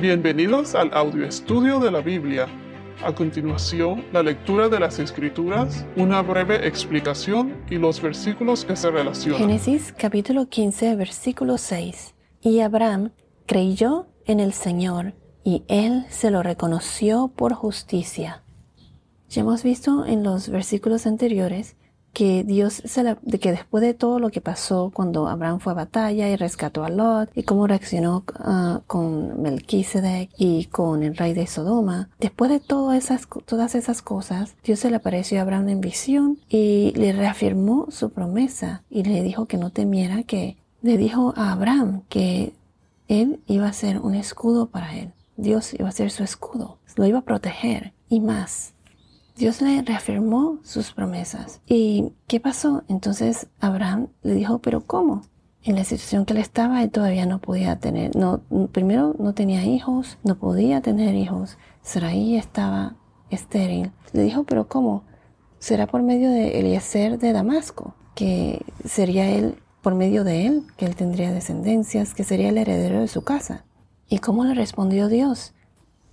Bienvenidos al audio estudio de la Biblia. A continuación, la lectura de las Escrituras, una breve explicación y los versículos que se relacionan. Génesis capítulo 15, versículo 6. Y Abraham creyó en el Señor, y él se lo reconoció por justicia. Ya hemos visto en los versículos anteriores que que después de todo lo que pasó cuando Abraham fue a batalla y rescató a Lot y cómo reaccionó con Melquisedec y con el rey de Sodoma, después de todas esas cosas, Dios se le apareció a Abraham en visión y le reafirmó su promesa y le dijo que no temiera, que le dijo a Abraham que él iba a ser un escudo para él. Dios iba a ser su escudo, lo iba a proteger y más. Dios le reafirmó sus promesas. ¿Y qué pasó? Entonces Abraham le dijo, ¿pero cómo? En la situación que él estaba, él todavía no podía tener, primero no tenía hijos, no podía tener hijos. Sarai estaba estéril. Le dijo, ¿pero cómo? Será por medio de Eliezer de Damasco, que sería él, por medio de él, que él tendría descendencias, que sería el heredero de su casa. ¿Y cómo le respondió Dios?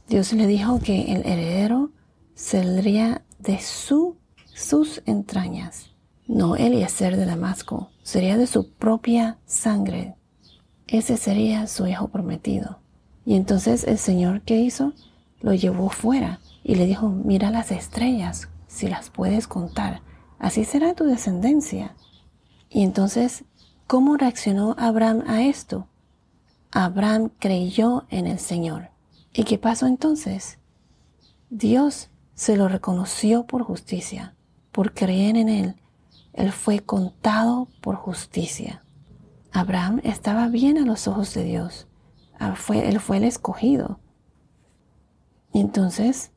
Dios le dijo que el heredero saldría de sus entrañas. No Eliezer de Damasco, sería de su propia sangre. Ese sería su hijo prometido. Y entonces el Señor, ¿qué hizo? Lo llevó fuera y le dijo, mira las estrellas, si las puedes contar, así será tu descendencia. Y entonces, ¿cómo reaccionó Abraham a esto? Abraham creyó en el Señor. ¿Y qué pasó entonces? Dios se lo reconoció por justicia. Por creer en él, él fue contado por justicia. Abraham estaba bien a los ojos de Dios. Él fue el escogido. Y entonces,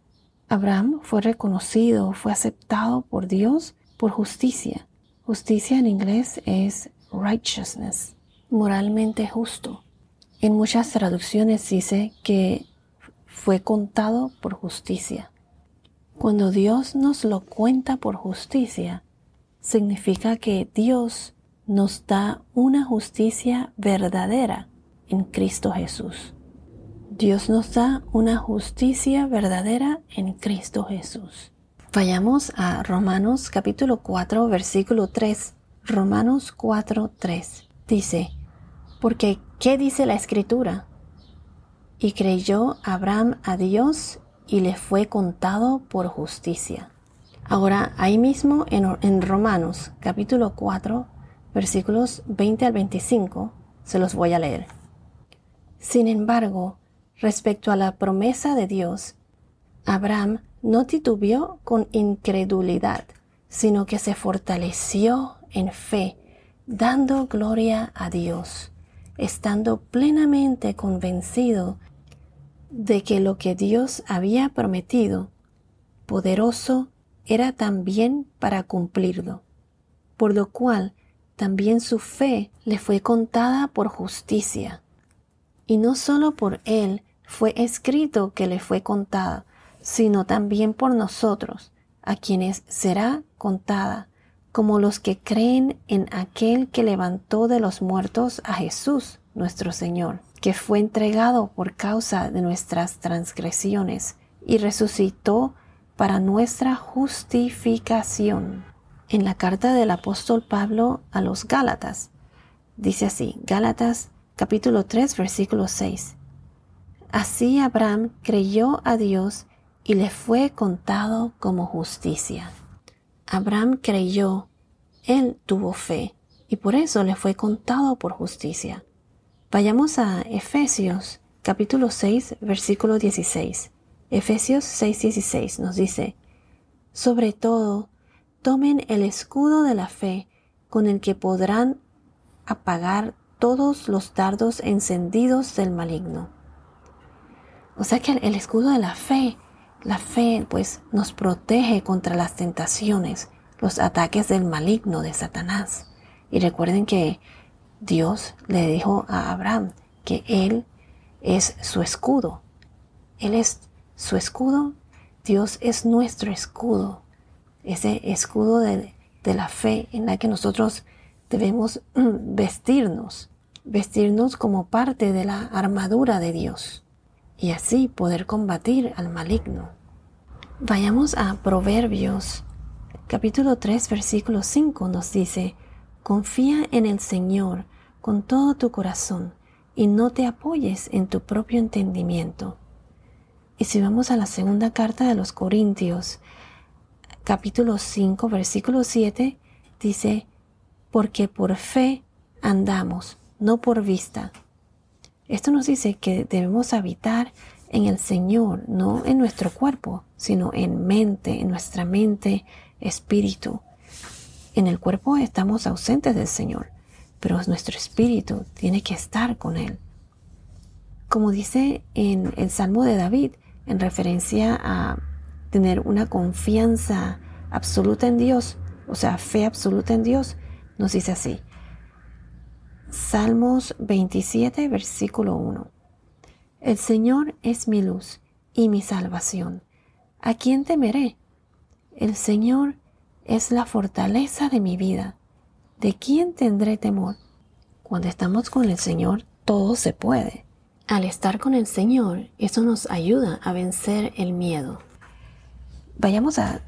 Abraham fue reconocido, fue aceptado por Dios por justicia. Justicia en inglés es righteousness, moralmente justo. En muchas traducciones dice que fue contado por justicia. Cuando Dios nos lo cuenta por justicia, significa que Dios nos da una justicia verdadera en Cristo Jesús. Dios nos da una justicia verdadera en Cristo Jesús. Vayamos a Romanos capítulo 4, versículo 3. Romanos 4, 3. Dice, porque ¿qué dice la Escritura? Y creyó Abraham a Dios y le fue contado por justicia. Ahora, ahí mismo en Romanos capítulo 4, versículos 20 al 25, se los voy a leer. Sin embargo, respecto a la promesa de Dios, Abraham no titubeó con incredulidad, sino que se fortaleció en fe, dando gloria a Dios, estando plenamente convencido de que lo que Dios había prometido, poderoso, era también para cumplirlo, por lo cual también su fe le fue contada por justicia. Y no solo por él fue escrito que le fue contada, sino también por nosotros, a quienes será contada, como los que creen en aquel que levantó de los muertos a Jesús, nuestro Señor, que fue entregado por causa de nuestras transgresiones y resucitó para nuestra justificación. En la carta del apóstol Pablo a los Gálatas, dice así, Gálatas capítulo 3, versículo 6. Así Abraham creyó a Dios y le fue contado como justicia. Abraham creyó, él tuvo fe y por eso le fue contado por justicia. Vayamos a Efesios capítulo 6, versículo 16. Efesios 6, 16 nos dice, sobre todo, tomen el escudo de la fe con el que podrán apagar todos los dardos encendidos del maligno. O sea que el escudo de la fe pues nos protege contra las tentaciones, los ataques del maligno de Satanás. Y recuerden que Dios le dijo a Abraham que él es su escudo. Él es su escudo. Dios es nuestro escudo. Ese escudo de la fe en la que nosotros debemos vestirnos como parte de la armadura de Dios. y así poder combatir al maligno. Vayamos a Proverbios, capítulo 3, versículo 5 nos dice: confía en el Señor con todo tu corazón y no te apoyes en tu propio entendimiento. Y si vamos a la segunda carta de los Corintios, capítulo 5, versículo 7, dice: porque por fe andamos, no por vista. Esto nos dice que debemos habitar en el Señor, no en nuestro cuerpo, sino en nuestra mente, espíritu. En el cuerpo estamos ausentes del Señor, pero nuestro espíritu tiene que estar con Él. Como dice en el Salmo de David, en referencia a tener una confianza absoluta en Dios, o sea, fe absoluta en Dios, nos dice así. Salmos 27, versículo 1. El Señor es mi luz y mi salvación. ¿A quién temeré? El Señor es la fortaleza de mi vida. ¿De quién tendré temor? Cuando estamos con el Señor, todo se puede. Al estar con el Señor, eso nos ayuda a vencer el miedo. Vayamos a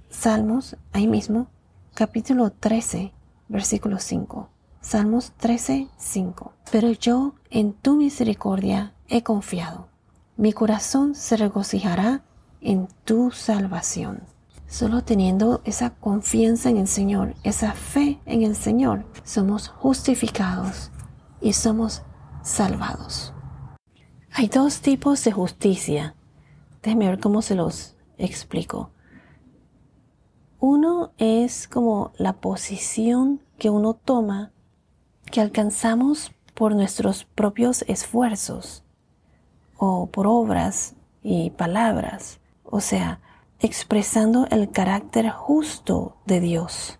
Salmos, ahí mismo, capítulo 13, versículo 5. Salmos 13, 5. Pero yo en tu misericordia he confiado. Mi corazón se regocijará en tu salvación. Solo teniendo esa confianza en el Señor, esa fe en el Señor, somos justificados y somos salvados. Hay dos tipos de justicia. Déjenme ver cómo se los explico. Uno es como la posición que uno toma, que alcanzamos por nuestros propios esfuerzos o por obras y palabras, o sea, expresando el carácter justo de Dios.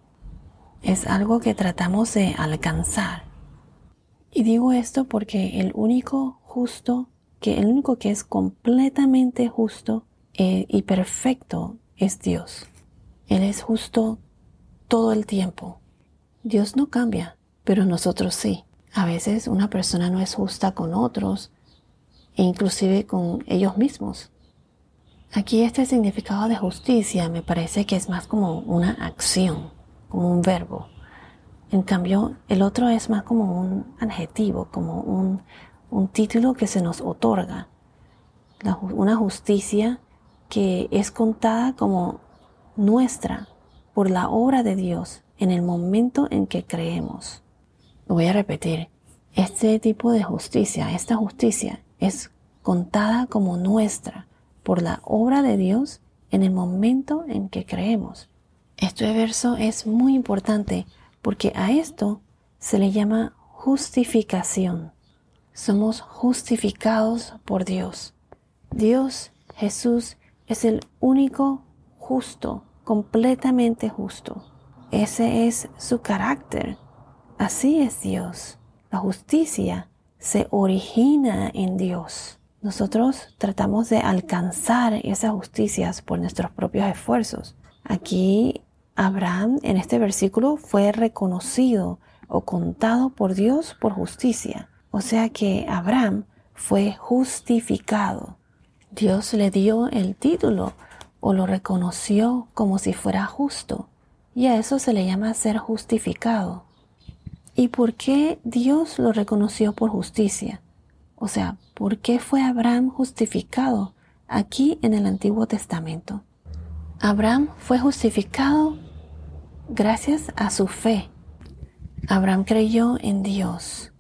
Es algo que tratamos de alcanzar. Y digo esto porque el único que es completamente justo y perfecto es Dios. Él es justo todo el tiempo. Dios no cambia, pero nosotros sí. A veces una persona no es justa con otros e inclusive con ellos mismos. Aquí este significado de justicia me parece que es más como una acción, como un verbo. En cambio, el otro es más como un adjetivo, como un título que se nos otorga. Una justicia que es contada como nuestra por la obra de Dios en el momento en que creemos. Lo voy a repetir. Este tipo de justicia, esta justicia es contada como nuestra por la obra de Dios en el momento en que creemos. Este verso es muy importante porque a esto se le llama justificación. Somos justificados por Dios. Dios, Jesús, es el único justo, completamente justo. Ese es su carácter. Así es Dios. La justicia se origina en Dios. Nosotros tratamos de alcanzar esas justicias por nuestros propios esfuerzos. Aquí Abraham en este versículo fue reconocido o contado por Dios por justicia. O sea que Abraham fue justificado. Dios le dio el título o lo reconoció como si fuera justo. Y a eso se le llama ser justificado. ¿Y por qué Dios lo reconoció por justicia? O sea, ¿por qué fue Abraham justificado aquí en el Antiguo Testamento? Abraham fue justificado gracias a su fe. Abraham creyó en Dios.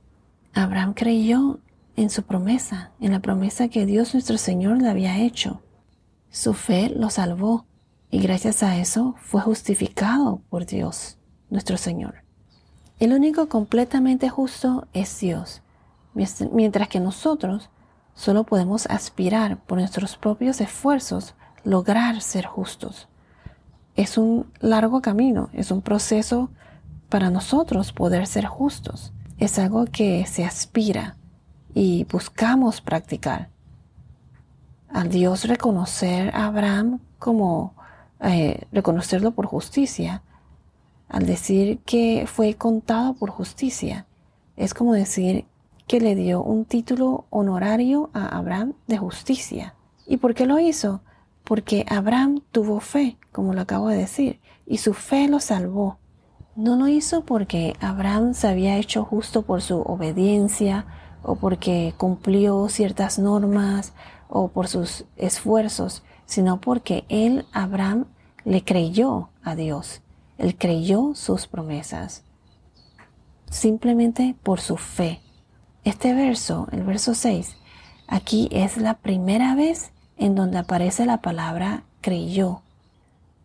Abraham creyó en su promesa, en la promesa que Dios nuestro Señor le había hecho. Su fe lo salvó y gracias a eso fue justificado por Dios nuestro Señor. El único completamente justo es Dios, mientras que nosotros solo podemos aspirar por nuestros propios esfuerzos lograr ser justos. Es un largo camino, es un proceso para nosotros poder ser justos. Es algo que se aspira y buscamos practicar. Al Dios reconocer a Abraham como reconocerlo por justicia, al decir que fue contado por justicia, es como decir que le dio un título honorario a Abraham de justicia. ¿Y por qué lo hizo? Porque Abraham tuvo fe, como lo acabo de decir, y su fe lo salvó. No lo hizo porque Abraham se había hecho justo por su obediencia o porque cumplió ciertas normas o por sus esfuerzos, sino porque Abraham, le creyó a Dios. Él creyó sus promesas. Simplemente por su fe. Este verso, el verso 6, aquí es la primera vez en donde aparece la palabra creyó.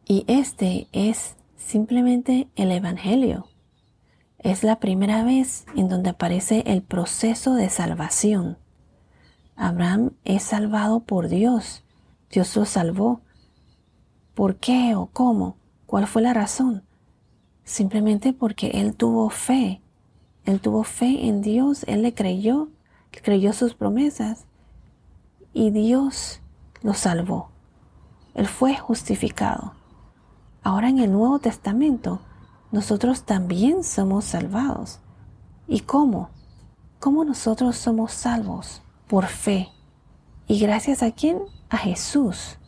Y este es simplemente el Evangelio. Es la primera vez en donde aparece el proceso de salvación. Abraham es salvado por Dios. Dios lo salvó. ¿Por qué o cómo? ¿Cuál fue la razón? Simplemente porque él tuvo fe. Él tuvo fe en Dios. Él le creyó sus promesas. Y Dios lo salvó. Él fue justificado. Ahora en el Nuevo Testamento, nosotros también somos salvados. ¿Y cómo? ¿Cómo nosotros somos salvos? Por fe. ¿Y gracias a quién? A Jesús.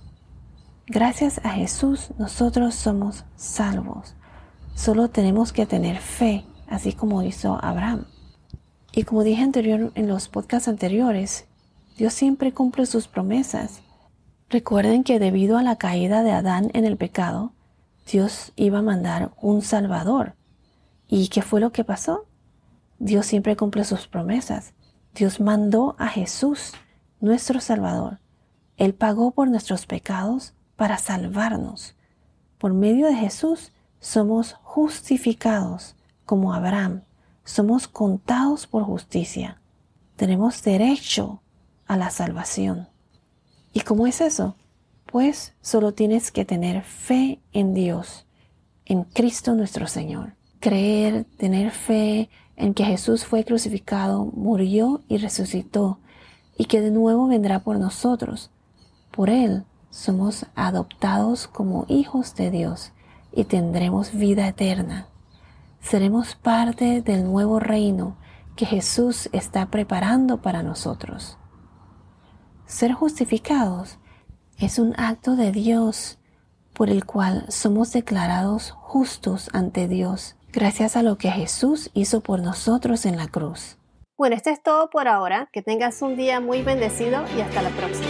Gracias a Jesús nosotros somos salvos. Solo tenemos que tener fe, así como hizo Abraham. Y como dije en los podcasts anteriores, Dios siempre cumple sus promesas. Recuerden que debido a la caída de Adán en el pecado, Dios iba a mandar un Salvador. ¿Y qué fue lo que pasó? Dios siempre cumple sus promesas. Dios mandó a Jesús, nuestro Salvador. Él pagó por nuestros pecados para salvarnos. Por medio de Jesús somos justificados como Abraham. Somos contados por justicia. Tenemos derecho a la salvación. ¿Y cómo es eso? Pues solo tienes que tener fe en Dios, en Cristo nuestro Señor. Creer, tener fe en que Jesús fue crucificado, murió y resucitó, y que de nuevo vendrá por nosotros. Por Él somos adoptados como hijos de Dios y tendremos vida eterna. Seremos parte del nuevo reino que Jesús está preparando para nosotros. Ser justificados es un acto de Dios por el cual somos declarados justos ante Dios, gracias a lo que Jesús hizo por nosotros en la cruz. Bueno, esto es todo por ahora. Que tengas un día muy bendecido y hasta la próxima.